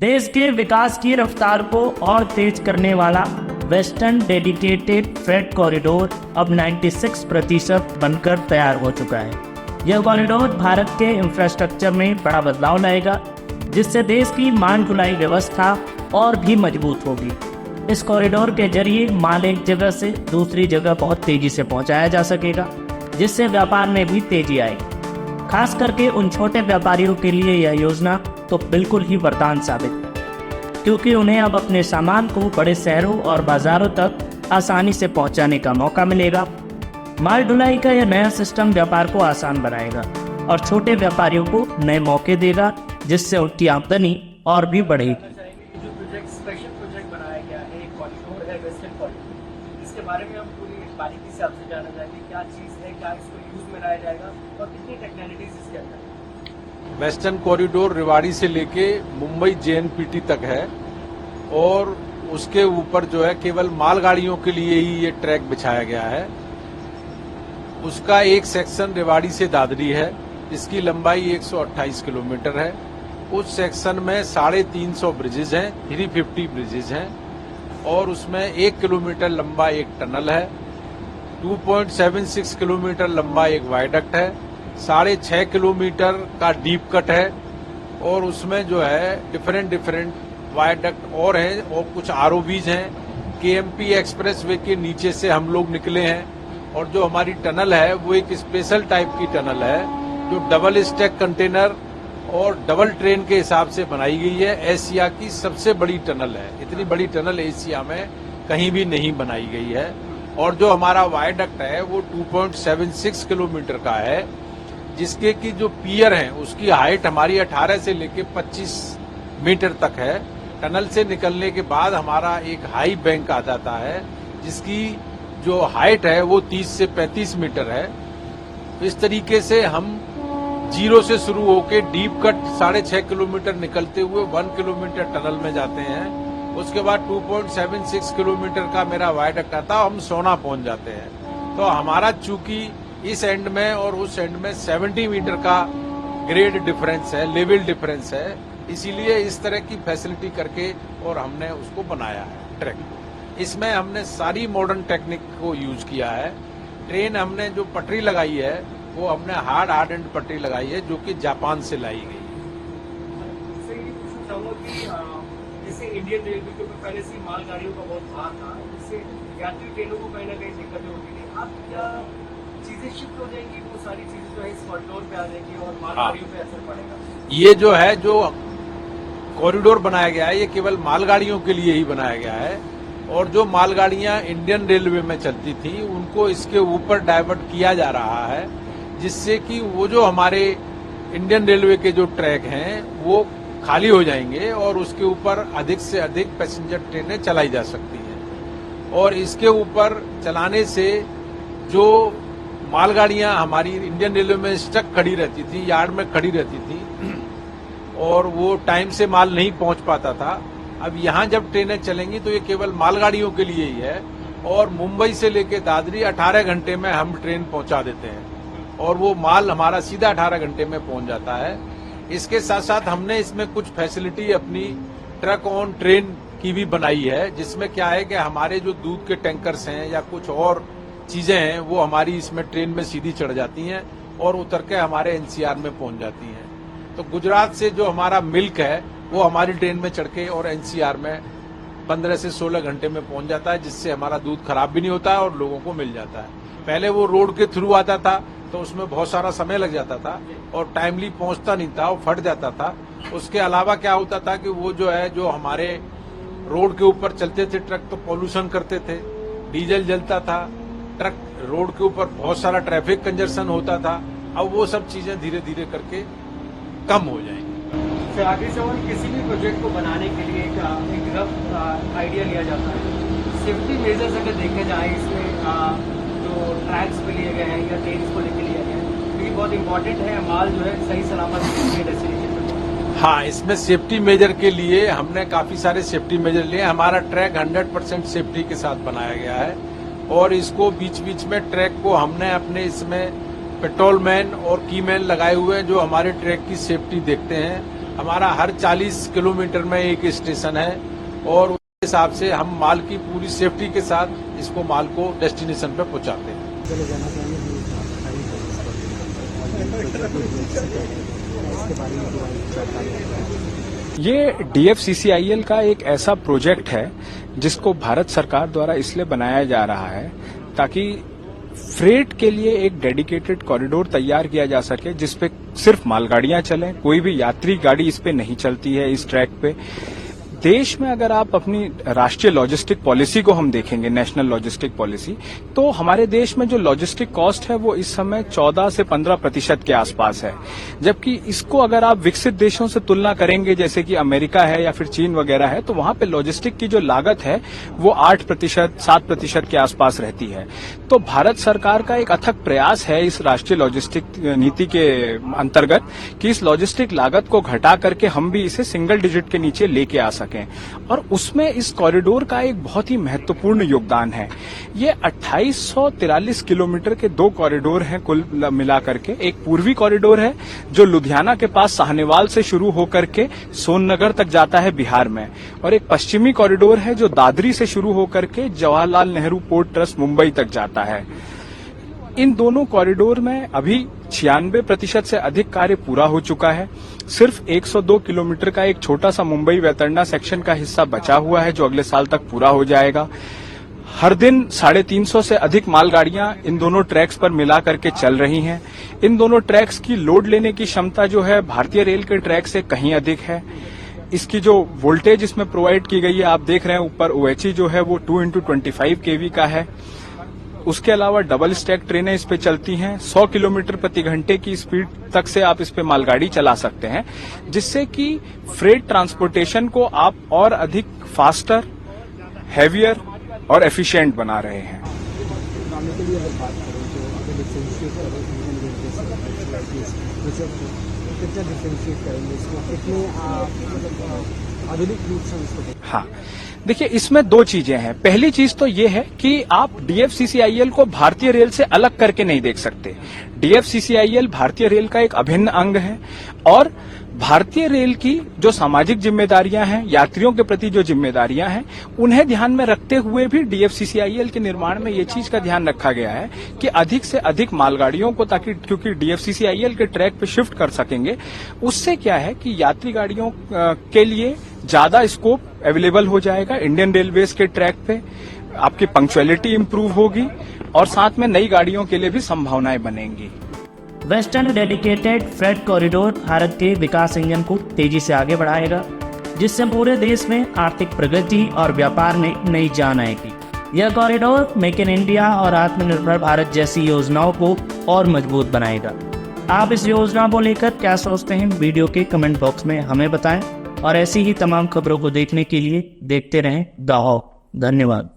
देश के विकास की रफ्तार को और तेज करने वाला वेस्टर्न डेडिकेटेड फ्रेट कॉरिडोर अब 96% बनकर तैयार हो चुका है। यह कॉरिडोर भारत के इंफ्रास्ट्रक्चर में बड़ा बदलाव लाएगा, जिससे देश की माल ढुलाई व्यवस्था और भी मजबूत होगी। इस कॉरिडोर के जरिए माल एक जगह से दूसरी जगह बहुत तेजी से पहुंचाया जा सकेगा, जिससे व्यापार में भी तेजी आएगी। खास करके उन छोटे व्यापारियों के लिए यह योजना तो बिल्कुल ही वरदान साबित है, क्योंकि उन्हें अब अपने सामान को बड़े शहरों और बाजारों तक आसानी से पहुंचाने का मौका मिलेगा। माल ढुलाई का यह नया सिस्टम व्यापार को आसान बनाएगा और छोटे व्यापारियों को नए मौके देगा, जिससे उनकी आमदनी और भी बढ़ेगी। जो प्रोजेक्ट स्पेशल प्रोजेक्ट बनाया गया है, एक कॉरिडोर है वेस्टर्न कॉरिडोर, इसके बारे में हम पूरी बारीकी से आपसे जानना चाहेंगे। क्या चीज़ है, क्या इसको यूज में लाया जाएगा और कितनी टेक्नोलॉजीज इसके अंदर? वेस्टर्न कॉरिडोर रेवाड़ी से लेके मुंबई जेएनपीटी तक है और उसके ऊपर जो है केवल मालगाड़ियों के लिए ही ये ट्रैक बिछाया गया है। उसका एक सेक्शन रेवाड़ी से दादरी है, जिसकी लंबाई 128 किलोमीटर है। उस सेक्शन में 350 ब्रिजेज हैं, 350 ब्रिजेज हैं और उसमें 1 किलोमीटर लंबा एक टनल है, 2.76 किलोमीटर लंबा एक वायडक्ट है, 6.5 किलोमीटर का डीप कट है और उसमें जो है डिफरेंट वायडक्ट और हैं और कुछ आरओबीज हैं। केएमपी एक्सप्रेस वे के नीचे से हम लोग निकले हैं और जो हमारी टनल है वो एक स्पेशल टाइप की टनल है, जो डबल स्टैक कंटेनर और डबल ट्रेन के हिसाब से बनाई गई है। एशिया की सबसे बड़ी टनल है, इतनी बड़ी टनल एशिया में कहीं भी नहीं बनाई गई है। और जो हमारा वायडक्ट है वो 2.76 किलोमीटर का है, जिसके की जो पियर है उसकी हाइट हमारी 18 से लेके 25 मीटर तक है। टनल से निकलने के बाद हमारा एक हाई बैंक आ जाता है, जिसकी जो हाइट है वो 30 से 35 मीटर है। इस तरीके से हम जीरो से शुरू होके डीप कट 6.5 किलोमीटर निकलते हुए 1 किलोमीटर टनल में जाते हैं। उसके बाद 2.76 किलोमीटर का मेरा वायडक्ट आता है, हम सोना पहुंच जाते हैं। तो हमारा चूंकि इस एंड में और उस एंड में 70 मीटर का ग्रेड डिफरेंस है, लेवल डिफरेंस है, इसीलिए इस तरह की फैसिलिटी करके और हमने उसको बनाया है ट्रैक। इसमें हमने सारी मॉडर्न टेक्निक को यूज किया है। ट्रेन हमने जो पटरी लगाई है वो हमने हार्ड एंड पटरी लगाई है, जो कि जापान से लाई गई है। इससे ये पूछना चाहूंगा कि जैसे इंडियन रेलवे के ऊपर पहले से मालगाड़ियों का बहुत भार था, इससे यात्री ट्रेनों को कहीं ना कहीं दिक्कतें होती थी। अब क्या चीजें शिफ्ट हो जाएंगी, वो सारी चीजें जो है इस कॉरिडोर पे आ जाएंगी और मालगाड़ियों पे असर पड़ेगा? ये जो है जो कॉरिडोर बनाया गया है ये केवल मालगाड़ियों के लिए ही बनाया गया है और जो मालगाड़ियां इंडियन रेलवे में चलती थी उनको इसके ऊपर डाइवर्ट किया जा रहा है, जिससे कि वो जो हमारे इंडियन रेलवे के जो ट्रैक हैं वो खाली हो जाएंगे और उसके ऊपर अधिक से अधिक पैसेंजर ट्रेनें चलाई जा सकती हैं। और इसके ऊपर चलाने से जो मालगाड़ियां हमारी इंडियन रेलवे में स्टक खड़ी रहती थी, यार्ड में खड़ी रहती थी और वो टाइम से माल नहीं पहुंच पाता था, अब यहाँ जब ट्रेनें चलेंगी तो ये केवल मालगाड़ियों के लिए ही है और मुंबई से लेके दादरी 18 घंटे में हम ट्रेन पहुंचा देते हैं और वो माल हमारा सीधा 18 घंटे में पहुंच जाता है। इसके साथ साथ हमने इसमें कुछ फैसिलिटी अपनी ट्रक ऑन ट्रेन की भी बनाई है, जिसमें क्या है कि हमारे जो दूध के टैंकर्स हैं या कुछ और चीजें हैं वो हमारी इसमें ट्रेन में सीधी चढ़ जाती हैं और उतर के हमारे एनसीआर में पहुंच जाती हैं। तो गुजरात से जो हमारा मिल्क है वो हमारी ट्रेन में चढ़ के और एनसीआर में 15 से 16 घंटे में पहुंच जाता है, जिससे हमारा दूध खराब भी नहीं होता है और लोगों को मिल जाता है। पहले वो रोड के थ्रू आता था तो उसमें बहुत सारा समय लग जाता था और टाइमली पहुंचता नहीं था, वो फट जाता था। उसके अलावा क्या होता था कि वो जो है जो हमारे रोड के ऊपर चलते थे ट्रक तो पॉल्यूशन करते थे, डीजल जलता था, ट्रक रोड के ऊपर बहुत सारा ट्रैफिक कंजर्शन होता था। अब वो सब चीजें धीरे धीरे करके कम हो जाएंगी। फिर आगे से और किसी भी प्रोजेक्ट को बनाने के लिए एक रफ आइडिया लिया जाता है। सेफ्टी मेजर्स अगर देखे जाए इसमें जो ट्रैक्स पे लिए गए हैं या ट्रेन को लेकर लिया गया है, तो ये बहुत इंपॉर्टेंट है, माल जो है सही सलामत डेस्टिनेशन पे। हाँ, इसमें सेफ्टी मेजर के लिए हमने काफी सारे सेफ्टी मेजर लिए। हमारा ट्रैक 100% सेफ्टी के साथ बनाया गया है और इसको बीच बीच में ट्रैक को हमने अपने इसमें पेट्रोल मैन और की मैन लगाए हुए हैं जो हमारे ट्रैक की सेफ्टी देखते हैं। हमारा हर 40 किलोमीटर में एक स्टेशन है और उस हिसाब से हम माल की पूरी सेफ्टी के साथ इसको माल को डेस्टिनेशन पे पहुंचाते हैं। ये DFCCIL का एक ऐसा प्रोजेक्ट है जिसको भारत सरकार द्वारा इसलिए बनाया जा रहा है ताकि फ्रेट के लिए एक डेडिकेटेड कॉरिडोर तैयार किया जा सके जिसपे सिर्फ मालगाड़ियां चलें, कोई भी यात्री गाड़ी इस पे नहीं चलती है इस ट्रैक पे। देश में अगर आप अपनी राष्ट्रीय लॉजिस्टिक पॉलिसी को हम देखेंगे, नेशनल लॉजिस्टिक पॉलिसी, तो हमारे देश में जो लॉजिस्टिक कॉस्ट है वो इस समय 14 से 15% के आसपास है, जबकि इसको अगर आप विकसित देशों से तुलना करेंगे जैसे कि अमेरिका है या फिर चीन वगैरह है तो वहां पे लॉजिस्टिक की जो लागत है वो 8% 7% के आसपास रहती है। तो भारत सरकार का एक अथक प्रयास है इस राष्ट्रीय लॉजिस्टिक नीति के अंतर्गत कि इस लॉजिस्टिक लागत को घटा करके हम भी इसे सिंगल डिजिट के नीचे लेके आ सकें, और उसमें इस कॉरिडोर का एक बहुत ही महत्वपूर्ण योगदान है। ये 2843 किलोमीटर के 2 कॉरिडोर हैं कुल मिलाकर के। एक पूर्वी कॉरिडोर है जो लुधियाना के पास साहनेवाल से शुरू होकर के सोननगर तक जाता है बिहार में, और एक पश्चिमी कॉरिडोर है जो दादरी से शुरू होकर के जवाहरलाल नेहरू पोर्ट ट्रस्ट मुंबई तक जाता है। इन दोनों कॉरिडोर में अभी 96% से अधिक कार्य पूरा हो चुका है। सिर्फ 102 किलोमीटर का एक छोटा सा मुंबई वैतरणा सेक्शन का हिस्सा बचा हुआ है जो अगले साल तक पूरा हो जाएगा। हर दिन 350 से अधिक मालगाड़ियां इन दोनों ट्रैक्स पर मिला करके चल रही हैं। इन दोनों ट्रैक्स की लोड लेने की क्षमता जो है भारतीय रेल के ट्रैक से कहीं अधिक है। इसकी जो वोल्टेज इसमें प्रोवाइड की गई है आप देख रहे हैं ऊपर, OHE जो है वो 2x25 kV का है। उसके अलावा डबल स्टैक ट्रेनें इस पे चलती हैं। 100 किलोमीटर प्रति घंटे की स्पीड तक से आप इस पे मालगाड़ी चला सकते हैं, जिससे कि फ्रेट ट्रांसपोर्टेशन को आप और अधिक फास्टर, हैवियर और एफिशिएंट बना रहे हैं। हाँ, देखिए इसमें 2 चीजें हैं। पहली चीज तो ये है कि आप DFCCIL को भारतीय रेल से अलग करके नहीं देख सकते। DFCCIL भारतीय रेल का एक अभिन्न अंग है, और भारतीय रेल की जो सामाजिक जिम्मेदारियां हैं, यात्रियों के प्रति जो जिम्मेदारियां हैं, उन्हें ध्यान में रखते हुए भी DFCCIL के निर्माण में ये चीज का ध्यान रखा गया है कि अधिक से अधिक मालगाड़ियों को, ताकि क्योंकि DFCCIL के ट्रैक पे शिफ्ट कर सकेंगे, उससे क्या है कि यात्री गाड़ियों के लिए ज्यादा स्कोप अवेलेबल हो जाएगा इंडियन रेलवेज के ट्रैक पे, आपकी पंक्चुअलिटी इंप्रूव होगी और साथ में नई गाड़ियों के लिए भी संभावनाएं बनेंगी। Western dedicated freight corridor Bharat के विकास इंजन को तेजी से आगे बढ़ाएगा, जिससे पूरे देश में आर्थिक प्रगति और व्यापार में नई जान आएगी। यह कॉरिडोर मेक इन इंडिया और आत्मनिर्भर भारत जैसी योजनाओं को और मजबूत बनाएगा। आप इस योजना को लेकर क्या सोचते हैं, वीडियो के कमेंट बॉक्स में हमें बताएं, और ऐसी ही तमाम खबरों को देखने के लिए देखते रहें द हॉक। धन्यवाद।